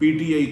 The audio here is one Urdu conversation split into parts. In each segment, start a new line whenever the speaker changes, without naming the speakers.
PTI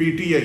PTI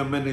MNA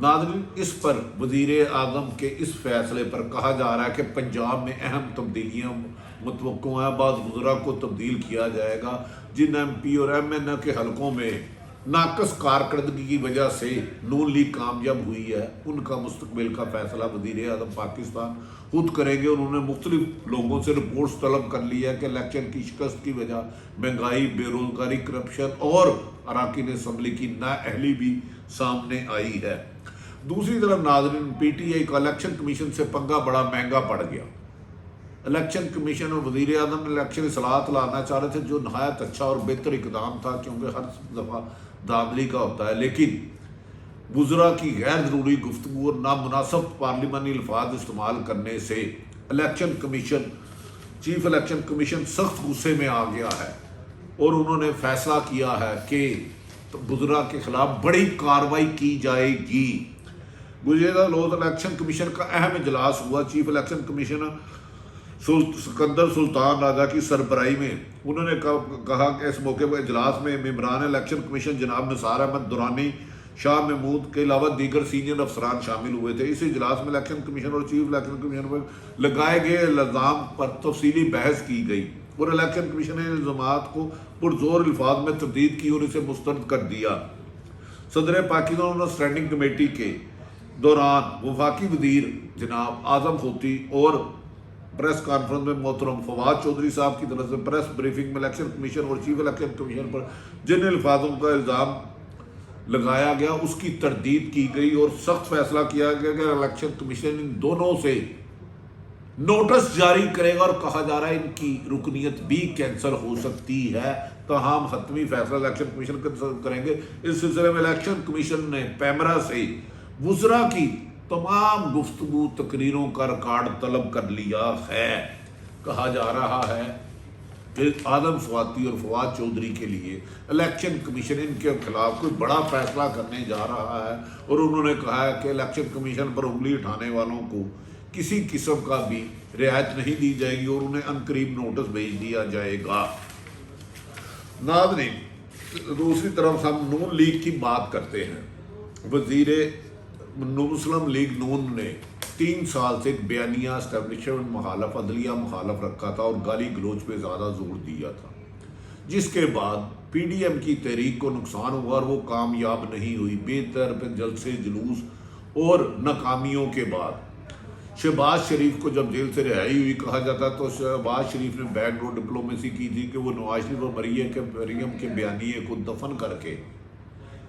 ناظرین، اس پر وزیر اعظم کے اس فیصلے پر کہا جا رہا ہے کہ پنجاب میں اہم تبدیلیاں متوقع ہیں، بعض وزراء کو تبدیل کیا جائے گا، جن ایم پی اور ایم این اے کے حلقوں میں ناقص کارکردگی کی وجہ سے نون لیگ کامیاب ہوئی ہے، ان کا مستقبل کا فیصلہ وزیر اعظم پاکستان خود کریں گے۔ انہوں نے مختلف لوگوں سے رپورٹس طلب کر لی ہے کہ الیکشن کی شکست کی وجہ مہنگائی، بے روزگاری، کرپشن اور اراکین اسمبلی کی نااہلی بھی سامنے آئی ہے۔ دوسری طرف ناظرین، پی ٹی آئی کا الیکشن کمیشن سے پنگا بڑا مہنگا پڑ گیا۔ الیکشن کمیشن اور وزیر اعظم نے الیکشن اصلاحات لانا چاہ رہے تھے، جو نہایت اچھا اور بہتر اقدام تھا، کیونکہ ہر دفعہ دھاندلی کا ہوتا ہے، لیکن وزراء کی غیر ضروری گفتگو اور نامناسب پارلیمانی الفاظ استعمال کرنے سے election commission, chief election commission سخت غصے میں آ گیا ہے اور انہوں نے فیصلہ کیا ہے کہ وزراء کے خلاف بڑی کارروائی کی جائے گی۔ گزشتہ روز الیکشن کمیشن کا اہم اجلاس ہوا۔ چیف الیکشن کمیشنر سکندر سلطان راجہ کی سربراہی میں انہوں نے کہا کہ اس موقع پر اجلاس میں ممبران الیکشن کمیشن جناب نثار احمد درانی، شاہ محمود کے علاوہ دیگر سینئر افسران شامل ہوئے تھے۔ اس اجلاس میں الیکشن کمیشن اور چیف الیکشن کمیشن پر لگائے گئے الزام پر تفصیلی بحث کی گئی اور الیکشن کمیشن نے الزامات کو پرزور الفاظ میں تردید کی اور اسے مسترد کر دیا۔ صدر پاکستان اور اسٹینڈنگ کمیٹی کے دوران وفاقی وزیر جناب اعظم ہوتی اور پریس کانفرنس میں محترم فواد چودھری صاحب کی طرف سے پریس بریفنگ میں الیکشن کمیشن اور چیف الیکشن کمیشن پر جن الفاظوں کا الزام لگایا گیا اس کی تردید کی گئی اور سخت فیصلہ کیا گیا کہ الیکشن کمیشن ان دونوں سے نوٹس جاری کرے گا اور کہا جا رہا ہے ان کی رکنیت بھی کینسل ہو سکتی ہے، تاہم حتمی فیصلہ الیکشن کمیشن کریں گے۔ اس سلسلے میں الیکشن کمیشن نے پیمرا سے وزراء کی تمام گفتگو تقریروں کا ریکارڈ طلب کر لیا ہے۔ کہا جا رہا ہے کہ آدم سواتی اور فواد چودھری کے لیے الیکشن کمیشن ان کے خلاف کوئی بڑا فیصلہ کرنے جا رہا ہے اور انہوں نے کہا ہے کہ الیکشن کمیشن پر انگلی اٹھانے والوں کو کسی قسم کا بھی رعایت نہیں دی جائے گی اور انہیں عنقریب نوٹس بھیج دیا جائے گا۔ ناظرین، دوسری طرف ہم نون لیگ کی بات کرتے ہیں۔ وزیر مسلم لیگ نون نے 3 سال سے ایک بیانیہ اسٹیبلشمنٹ مخالف، عدلیہ مخالف رکھا تھا اور گالی گلوچ پہ زیادہ زور دیا تھا، جس کے بعد پی ڈی ایم کی تحریک کو نقصان ہوا اور وہ کامیاب نہیں ہوئی۔ بے طرف جلسے، جلوس اور ناکامیوں کے بعد شہباز شریف کو جب جیل سے رہائی ہوئی، کہا جاتا تو شہباز شریف نے بیک ڈور ڈپلومیسی کی تھی کہ وہ نواز شریف اور مریم کے بیانیے کو دفن کر کے،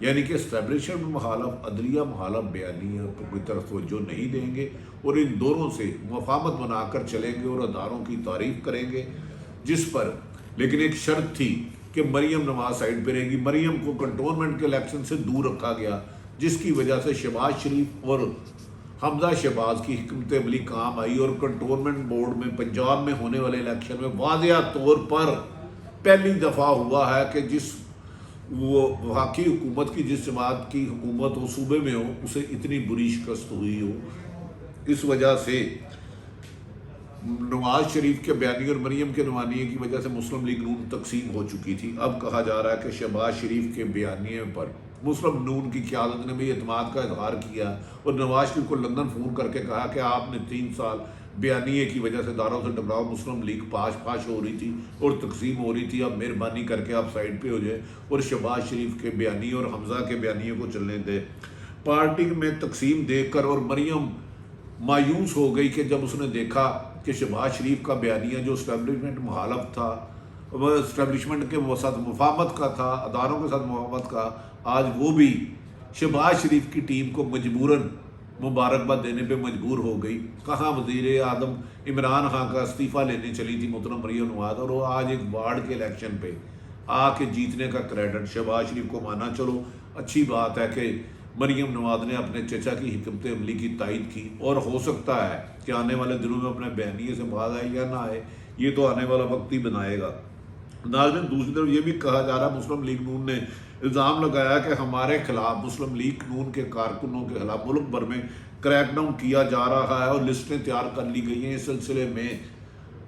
یعنی کہ اسٹیبلشمنٹ مخالف، عدلیہ مخالف بیانیہ پر کوئی طرف توجہ نہیں دیں گے اور ان دونوں سے مفاہمت بنا کر چلیں گے اور اداروں کی تعریف کریں گے، جس پر لیکن ایک شرط تھی کہ مریم نواز سائڈ پہ رہے گی۔ مریم کو کنٹونمنٹ کے الیکشن سے دور رکھا گیا، جس کی وجہ سے شہباز شریف اور حمزہ شہباز کی حکمت عملی کام آئی اور کنٹونمنٹ بورڈ میں پنجاب میں ہونے والے الیکشن میں واضح طور پر پہلی دفعہ ہوا ہے کہ جس وہ وفاقی حکومت کی، جس جماعت کی حکومت ہو، صوبے میں ہو، اسے اتنی بری شکست ہوئی ہو۔ اس وجہ سے نواز شریف کے بیانیے اور مریم کے بیانیے کی وجہ سے مسلم لیگ نون تقسیم ہو چکی تھی۔ اب کہا جا رہا ہے کہ شہباز شریف کے بیانیے پر مسلم نون کی قیادت نے بھی اعتماد کا اظہار کیا اور نواز شریف کو لندن فون کر کے کہا کہ آپ نے 3 سال بیانیے کی وجہ سے اداروں سے ٹکراؤ، مسلم لیگ پاش ہو رہی تھی اور تقسیم ہو رہی تھی، اب مہربانی کر کے آپ سائڈ پہ ہو جائے اور شہباز شریف کے بیانیے اور حمزہ کے بیانیے کو چلنے دے۔ پارٹی میں تقسیم دیکھ کر اور مریم مایوس ہو گئی کہ جب اس نے دیکھا کہ شہباز شریف کا بیانیہ جو اسٹیبلشمنٹ مخالف تھا، وہ اسٹیبلشمنٹ کے ساتھ مفاہمت کا تھا، اداروں کے ساتھ مفاہمت کا، آج وہ بھی شہباز شریف کی ٹیم کو مجبوراً مبارکباد دینے پہ مجبور ہو گئی۔ کہاں وزیر اعظم عمران خان کا استعفیٰ لینے چلی تھی محترم مریم نواز، اور وہ آج ایک وارڈ کے الیکشن پہ آ کے جیتنے کا کریڈٹ شہباز شریف کو مانا۔ چلو اچھی بات ہے کہ مریم نواز نے اپنے چچا کی حکمت عملی کی تائید کی اور ہو سکتا ہے کہ آنے والے دنوں میں اپنے بیانیے سے باز آئے یا نہ آئے، یہ تو آنے والا وقت ہی بنائے گا۔ ناظرین، دوسری طرف یہ بھی کہا جا رہا ہے، مسلم لیگ نون نے الزام لگایا کہ ہمارے خلاف، مسلم لیگ نون کے کارکنوں کے خلاف ملک بھر میں کریک ڈاؤن کیا جا رہا ہے اور لسٹیں تیار کر لی گئی ہیں۔ اس سلسلے میں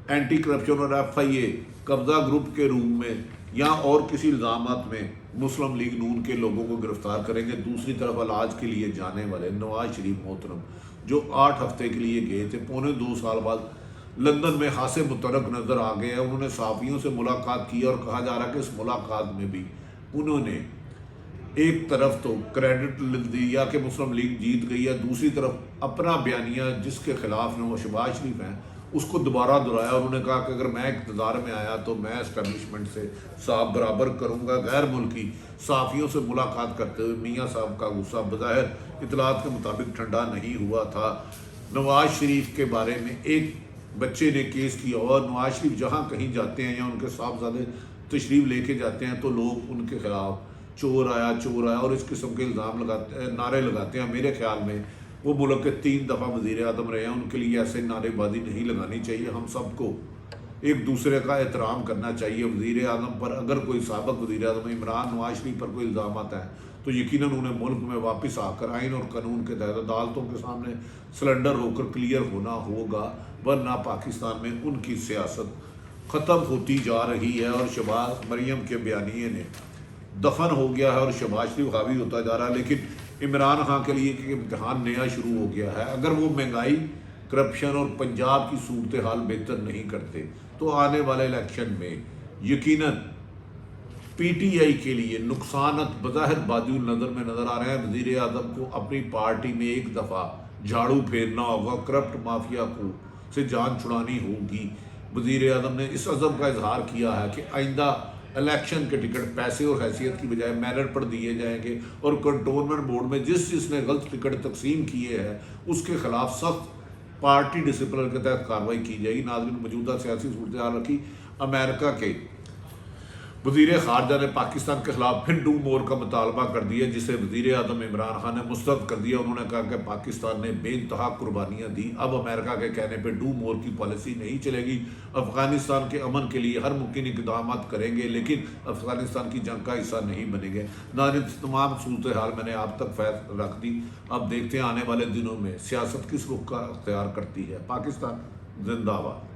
اینٹی کرپشن اور ایف آئی اے قبضہ گروپ کے روم میں یا اور کسی الزامات میں مسلم لیگ نون کے لوگوں کو گرفتار کریں گے، دوسری طرف علاج کے لیے جانے والے نواز شریف محترم جو 8 ہفتے کے لیے گئے تھے، پونے 2 سال بعد لندن میں خاصے مترک نظر آ گئے ہیں۔ انہوں نے صحافیوں سے ملاقات کی اور کہا جا رہا کہ اس ملاقات میں بھی انہوں نے ایک طرف تو کریڈٹ دیا کہ مسلم لیگ جیت گئی ہے، دوسری طرف اپنا بیانیہ جس کے خلاف وہ شہباز شریف ہیں اس کو دوبارہ دہرایا۔ انہوں نے کہا کہ اگر میں اقتدار میں آیا تو میں اسٹیبلشمنٹ سے صاحب برابر کروں گا۔ غیر ملکی صحافیوں سے ملاقات کرتے ہوئے میاں صاحب کا غصہ بظاہر اطلاعات کے مطابق ٹھنڈا نہیں ہوا تھا۔ نواز شریف کے بارے میں ایک بچے نے کیس کیا اور نواز شریف جہاں کہیں جاتے ہیں یا ان کے صاحبزادے تشریف لے کے جاتے ہیں تو لوگ ان کے خلاف چور آیا اور اس قسم کے الزام نعرے لگاتے ہیں۔ میرے خیال میں وہ ملک کے 3 دفعہ وزیر اعظم رہے ہیں، ان کے لیے ایسے نعرے بازی نہیں لگانی چاہیے۔ ہم سب کو ایک دوسرے کا احترام کرنا چاہیے۔ وزیر اعظم پر اگر کوئی سابق وزیر اعظم عمران نواز شریف پر کوئی الزامات ہیں تو یقیناً انہیں ملک میں واپس آ کر آئین اور قانون کے تحت عدالتوں کے سامنے سلنڈر ہو کر کلیئر ہونا ہوگا، ورنہ پاکستان میں ان کی سیاست ختم ہوتی جا رہی ہے اور شہباز مریم کے بیانیے نے دفن ہو گیا ہے اور شہباز شریف حاوی ہوتا جا رہا ہے۔ لیکن عمران خان کے لیے ایک امتحان نیا شروع ہو گیا ہے۔ اگر وہ مہنگائی، کرپشن اور پنجاب کی صورتحال بہتر نہیں کرتے تو آنے والے الیکشن میں یقیناً پی ٹی آئی کے لیے نقصانات بظاہر بادی النظر میں نظر آ رہے ہیں۔ وزیر اعظم کو اپنی پارٹی میں ایک دفعہ جھاڑو پھیرنا ہوگا، کرپٹ مافیا کو سے جان چھڑانی ہوگی۔ وزیر اعظم نے اس عزم کا اظہار کیا ہے کہ آئندہ الیکشن کے ٹکٹ پیسے اور حیثیت کی بجائے میرٹ پر دیے جائیں گے اور کنٹونمنٹ بورڈ میں جس نے غلط ٹکٹ تقسیم کیے ہیں اس کے خلاف سخت پارٹی ڈسپلن کے تحت کارروائی کی جائے گی۔ ناظرین، موجودہ سیاسی صورتحال رکھی امریکہ کے وزیر خارجہ نے پاکستان کے خلاف پھر ڈو مور کا مطالبہ کر دیا، جسے وزیر اعظم عمران خان نے مسترد کر دیا۔ انہوں نے کہا کہ پاکستان نے بے انتہا قربانیاں دی، اب امریکہ کے کہنے پہ ڈو مور کی پالیسی نہیں چلے گی۔ افغانستان کے امن کے لیے ہر ممکن اقدامات کریں گے لیکن افغانستان کی جنگ کا حصہ نہیں بنیں گے۔ ناظرین، تمام صورتحال میں نے آپ تک فیض رکھ دی۔ اب دیکھتے ہیں آنے والے دنوں میں سیاست کس رخ کا اختیار کرتی ہے۔ پاکستان زندہ باد۔